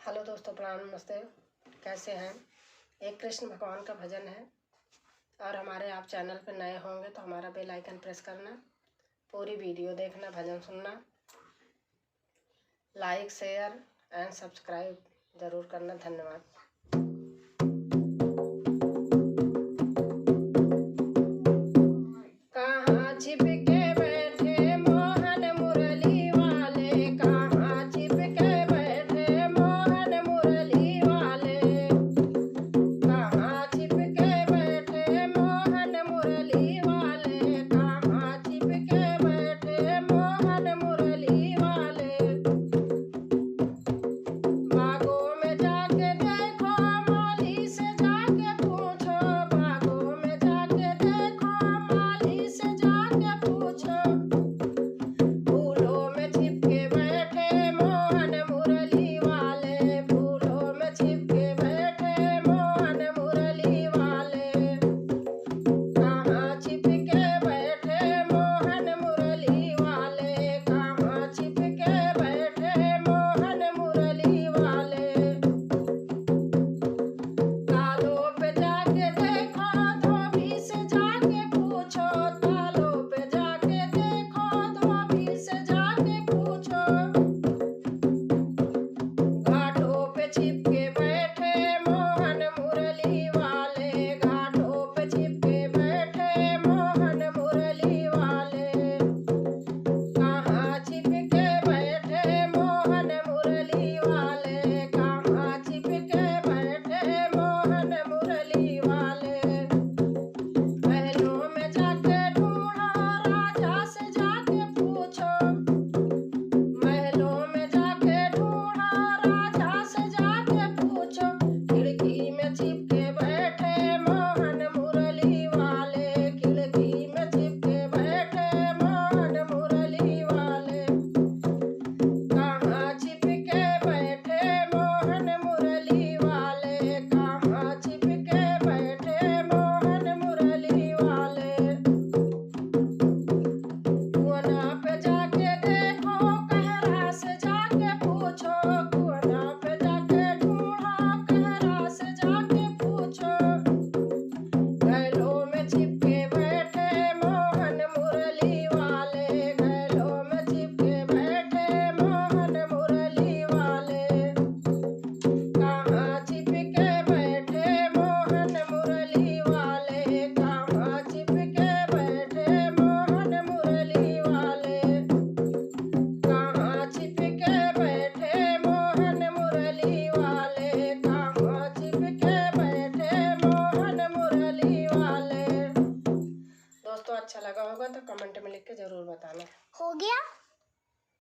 Hello दोस्तों, प्रणाम, नमस्ते। कैसे हैं? एक कृष्ण भगवान का भजन है और हमारे आप चैनल पर नए होंगे तो हमारा बेल आइकन प्रेस करना, पूरी वीडियो देखना, भजन सुनना, लाइक शेयर एंड सब्सक्राइब ज़रूर करना। धन्यवाद। कहाँ छिप के बैठे मोहन मुरली वाले, कहाँ छिप के बैठे मोहन मुरली वाले, कहाँ छिप के बैठे मोहन मुरली वाले, कहाँ छिप के बैठे मोहन मुरली वाले। बागों में जाके देखो, माली से जाके पूछो, बागों में जाके देखो, माली से जाके पूछो। फूलों में छिप के बैठे मोहन मुरली वाले, फूलों में छिप के बैठे मोहन मुरली वाले, कहाँ छिप के बैठे मोहन मुरली वाले, कहाँ छिप के बैठे मोहन मुरली वाले। तालों पे जाके देखो, धोबी से जाके पूछो, तालों पे जाके देखो, धोबी से जाके पूछो। घाटों पे छिप के बैठे मोहन मुरली वाले, घाटों पे छिप के बैठे मोहन मुरली वाले, कहाँ छिप के बैठे मोहन मुरली वाले, कहाँ छिप के बैठे मोहन मुरली वाले। महलों में जाके ढूंढो, राजा से जाके पूछो, महलों में जाके ढूंढो, राजा से जाके पूछो। खिड़की में छिप के बैठे मोहन मुरली वाले, खिड़की में छिप के बैठे मोहन मुरली वाले, कहाँ छिप के बैठे मोहन मुरली वाले, कहाँ छिप के बैठे मोहन मुरली वाले। कुआं पे जाके देखो, कहरा से जाके पूछो, कुआं पे जाके ढूंढो, कहरा से जाके पूछो। घैलों में छिप के बैठे मोहन मुरली वाले, घैलों में छिप के बैठे मोहन मुरली वाले, कहाँ छिप के बैठे मोहन मुरली वाले, कहाँ छिप के बैठे मोहन मुरली वाले, कहाँ छिप के बैठे मोहन मुरली वाले, कहाँ छिप के बैठे मोहन मुरली वाले। दोस्तों, अच्छा लगा होगा तो कमेंट में लिख के ज़रूर बताना। हो गया।